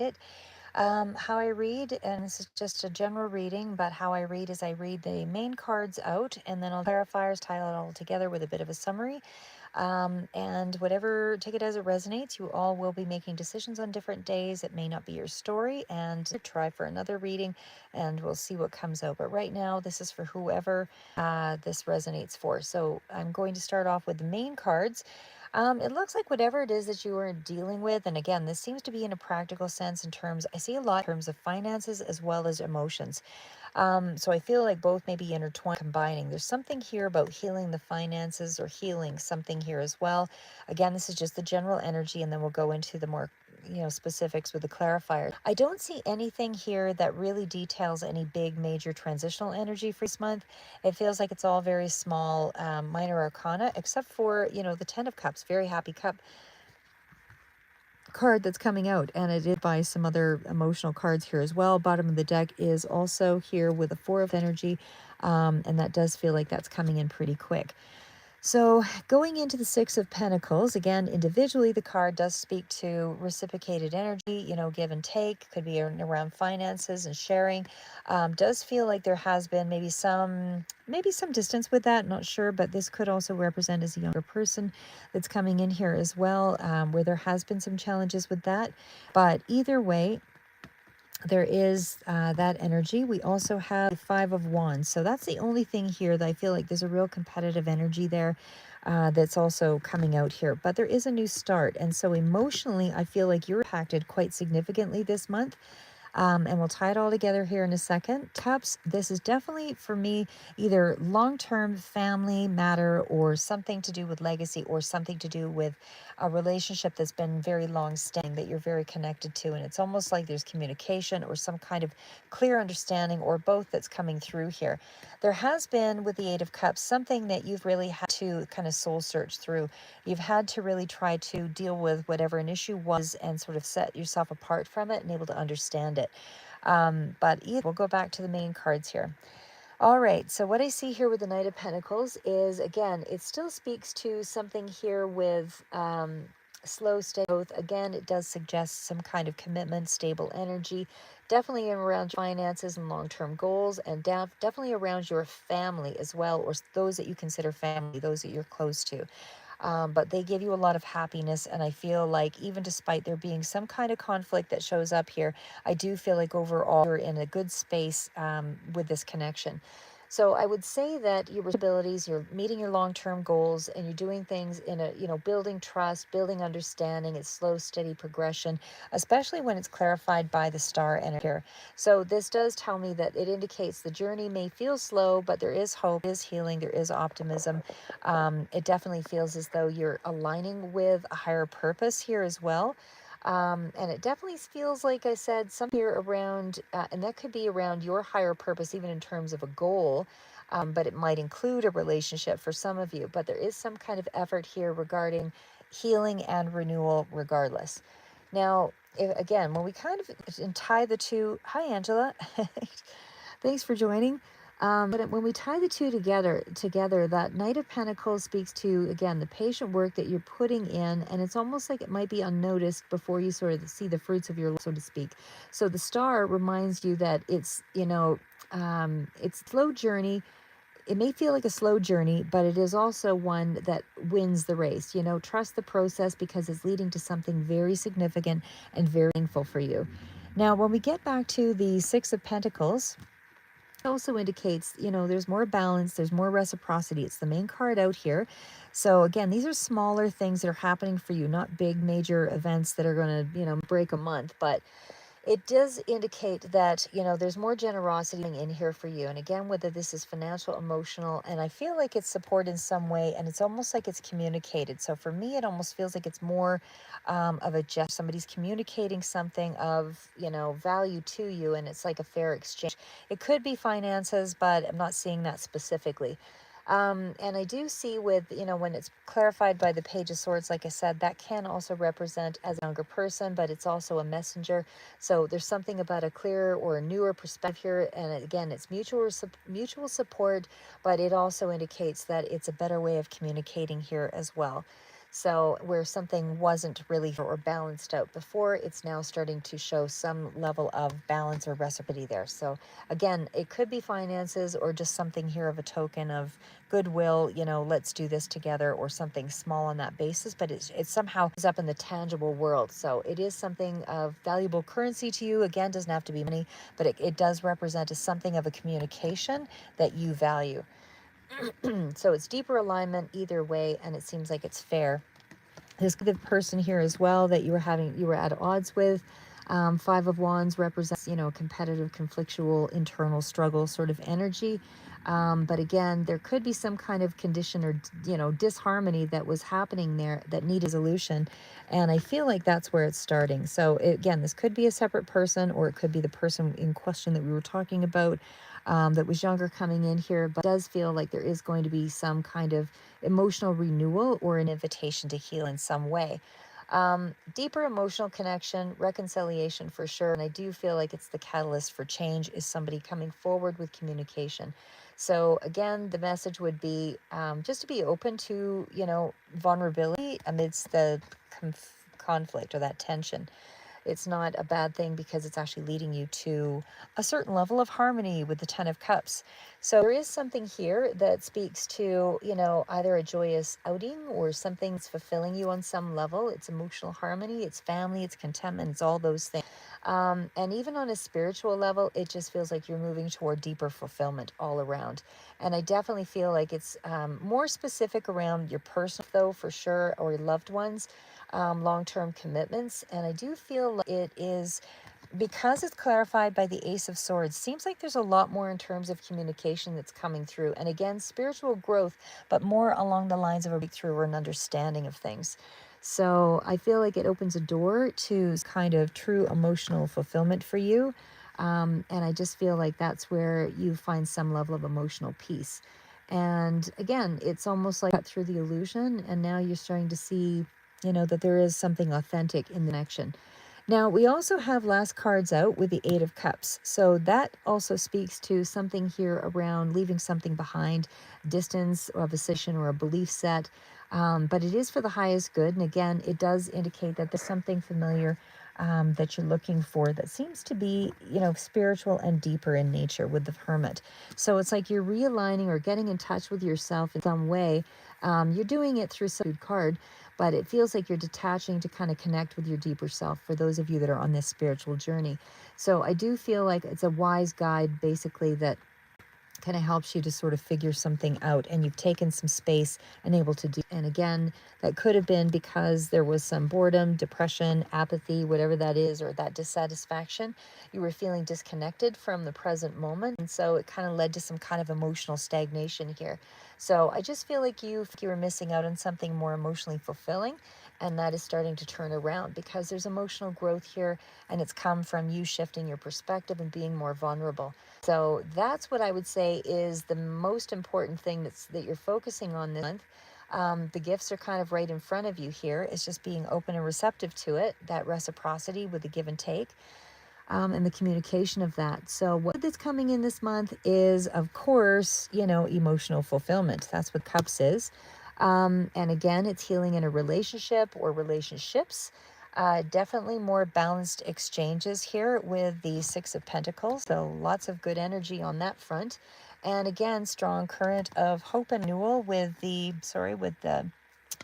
it. How I read, and this is just a general reading, but how I read is I read the main cards out and then I'll clarifiers, tie it all together with a bit of a summary. And whatever, take it as it resonates. You all will be making decisions on different days. It may not be your story, and try for another reading and we'll see what comes out. But right now, this is for whoever this resonates for. So I'm going to start off with the main cards. It looks like whatever it is that you are dealing with, and again, this seems to be in a practical sense in terms, I see a lot in terms of finances as well as emotions. So I feel like both may be intertwined, combining. There's something here about healing the finances or healing something here as well. Again, this is just the general energy, and then we'll go into the more specifics with the clarifier. I don't see anything here that really details any big major transitional energy for this month. It feels like it's all very small, minor arcana, except for the 10 of Cups, very happy cup card that's coming out, and it is by some other emotional cards here as well. Bottom of the deck is also here with a 4 of energy, and that does feel like that's coming in pretty quick. So going into the 6 of Pentacles, again, individually, the card does speak to reciprocated energy, give and take, could be around finances and sharing. Does feel like there has been maybe some distance with that, not sure, but this could also represent as a younger person that's coming in here as well, where there has been some challenges with that. But either way, there is that energy. We also have the 5 of Wands. So that's the only thing here that I feel like there's a real competitive energy there that's also coming out here. But there is a new start. And so emotionally, I feel like you're impacted quite significantly this month. And we'll tie it all together here in a second. Cups, this is definitely for me either long-term family matter or something to do with legacy or something to do with a relationship that's been very long-standing that you're very connected to. And it's almost like there's communication or some kind of clear understanding or both that's coming through here. There has been with the 8 of Cups something that you've really had to kind of soul search through. You've had to really try to deal with whatever an issue was and sort of set yourself apart from it and able to understand it. But we'll go back to the main cards here. All right, so what I see here with the Knight of Pentacles is, again, it still speaks to something here with slow, steady growth. Again, it does suggest some kind of commitment, stable energy, definitely around finances and long-term goals, and definitely around your family as well, or those that you consider family, those that you're close to. But they give you a lot of happiness. And I feel like even despite there being some kind of conflict that shows up here, I do feel like overall you're in a good space with this connection. So I would say that your abilities, you're meeting your long-term goals, and you're doing things in a, building trust, building understanding. It's slow, steady progression, especially when it's clarified by the star energy here. So this does tell me that it indicates the journey may feel slow, but there is hope, there is healing, there is optimism. It definitely feels as though you're aligning with a higher purpose here as well. And it definitely feels like I said, some here around, and that could be around your higher purpose, even in terms of a goal, but it might include a relationship for some of you. But there is some kind of effort here regarding healing and renewal regardless. Now, again, when we kind of tie the two, hi, Angela. Thanks for joining. But when we tie the two together, that Knight of Pentacles speaks to, again, the patient work that you're putting in, and it's almost like it might be unnoticed before you sort of see the fruits of your life, so to speak. So the star reminds you that it's a slow journey. It may feel like a slow journey, but it is also one that wins the race. Trust the process because it's leading to something very significant and very meaningful for you. Now, when we get back to the 6 of Pentacles, also indicates, there's more balance, there's more reciprocity. It's the main card out here. So again, these are smaller things that are happening for you, not big major events that are going to, break a month, but it does indicate that, there's more generosity in here for you. And again, whether this is financial, emotional, and I feel like it's support in some way, and it's almost like it's communicated. So for me, it almost feels like it's more of a gesture. Somebody's communicating something of, value to you, and it's like a fair exchange. It could be finances, but I'm not seeing that specifically. And I do see with, when it's clarified by the Page of Swords, like I said, that can also represent as a younger person, but it's also a messenger. So there's something about a clearer or a newer perspective here. And again, it's mutual support, but it also indicates that it's a better way of communicating here as well. So where something wasn't really or balanced out before, it's now starting to show some level of balance or reciprocity there. So again, it could be finances or just something here of a token of goodwill, let's do this together, or something small on that basis, but it somehow is up in the tangible world. So it is something of valuable currency to you. Again, doesn't have to be money, but it does represent something of a communication that you value. So it's deeper alignment either way, and it seems like it's fair. This the person here as well that you were at odds with. Five of Wands represents, competitive, conflictual, internal struggle sort of energy. But again, there could be some kind of condition or, disharmony that was happening there that needed resolution. And I feel like that's where it's starting. So again, this could be a separate person, or it could be the person in question that we were talking about, that was younger coming in here. But it does feel like there is going to be some kind of emotional renewal or an invitation to heal in some way. Deeper emotional connection, reconciliation for sure. And I do feel like it's the catalyst for change is somebody coming forward with communication. So again, the message would be just to be open to, vulnerability amidst the conflict or that tension. It's not a bad thing because it's actually leading you to a certain level of harmony with the Ten of Cups. So there is something here that speaks to, either a joyous outing or something that's fulfilling you on some level. It's emotional harmony, it's family, it's contentment, it's all those things. And even on a spiritual level, it just feels like you're moving toward deeper fulfillment all around. And I definitely feel like it's more specific around your personal, though, for sure, or your loved ones, long-term commitments. And I do feel like it is, because it's clarified by the Ace of Swords, seems like there's a lot more in terms of communication that's coming through. And again, spiritual growth, but more along the lines of a breakthrough or an understanding of things. So I feel like it opens a door to kind of true emotional fulfillment for you. And I just feel like that's where you find some level of emotional peace. And again, it's almost like cut through the illusion, and now you're starting to see, that there is something authentic in the connection. Now, we also have last cards out with the Eight of Cups. So that also speaks to something here around leaving something behind, distance or a position or a belief set. But it is for the highest good. And again, it does indicate that there's something familiar that you're looking for that seems to be, spiritual and deeper in nature with the Hermit. So it's like you're realigning or getting in touch with yourself in some way. You're doing it through some card, but it feels like you're detaching to kind of connect with your deeper self for those of you that are on this spiritual journey. So I do feel like it's a wise guide, basically, that kind of helps you to sort of figure something out, and you've taken some space and able to do. And again, that could have been because there was some boredom, depression, apathy, whatever that is, or that dissatisfaction. You were feeling disconnected from the present moment, and so it kind of led to some kind of emotional stagnation here. So I just feel like you were missing out on something more emotionally fulfilling, and that is starting to turn around because there's emotional growth here, and it's come from you shifting your perspective and being more vulnerable. So that's what I would say is the most important thing that you're focusing on this month. The gifts are kind of right in front of you here. It's just being open and receptive to it, that reciprocity with the give and take, and the communication of that. So what that's coming in this month is, of course, emotional fulfillment. That's what Cups is. And again, it's healing in a relationship or relationships. Definitely more balanced exchanges here with the Six of Pentacles. So lots of good energy on that front. And again, strong current of hope and renewal with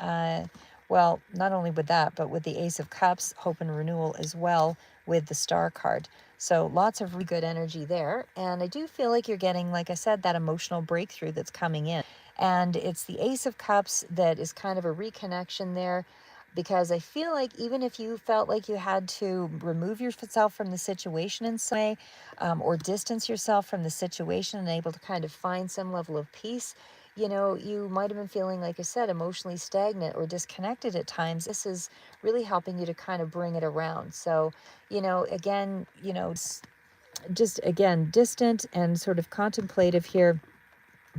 uh, well, not only with that, but with the Ace of Cups, hope and renewal as well with the Star card. So lots of really good energy there. And I do feel like you're getting, like I said, that emotional breakthrough that's coming in. And it's the Ace of Cups that is kind of a reconnection there, because I feel like even if you felt like you had to remove yourself from the situation in some way, or distance yourself from the situation and able to kind of find some level of peace, you might have been feeling, like I said, emotionally stagnant or disconnected at times. This is really helping you to kind of bring it around. So, again, just again, distant and sort of contemplative here,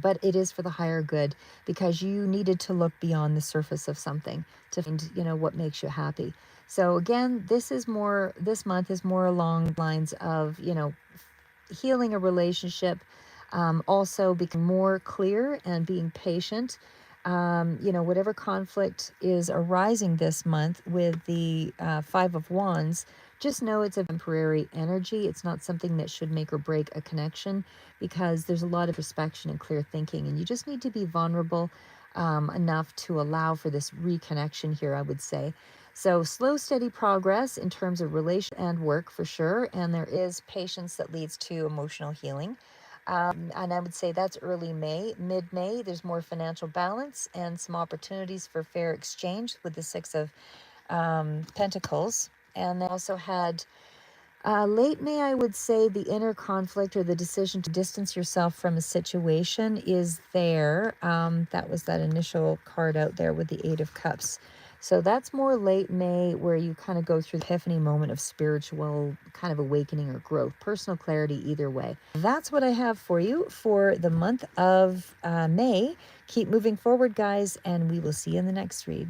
but it is for the higher good because you needed to look beyond the surface of something to find, what makes you happy. So again, this month is more along lines of, healing a relationship, also becoming more clear and being patient, You know, whatever conflict is arising this month with the Five of Wands, just know it's a temporary energy. It's not something that should make or break a connection, because there's a lot of introspection and clear thinking, and you just need to be vulnerable enough to allow for this reconnection here, I would say. So slow, steady progress in terms of relation and work for sure. And there is patience that leads to emotional healing. And I would say that's early May. Mid May, there's more financial balance and some opportunities for fair exchange with the Six of Pentacles. And they also had late May, I would say the inner conflict or the decision to distance yourself from a situation is there. That was that initial card out there with the Eight of Cups. So that's more late May, where you kind of go through the epiphany moment of spiritual kind of awakening or growth, personal clarity, either way. That's what I have for you for the month of May. Keep moving forward, guys, and we will see you in the next read.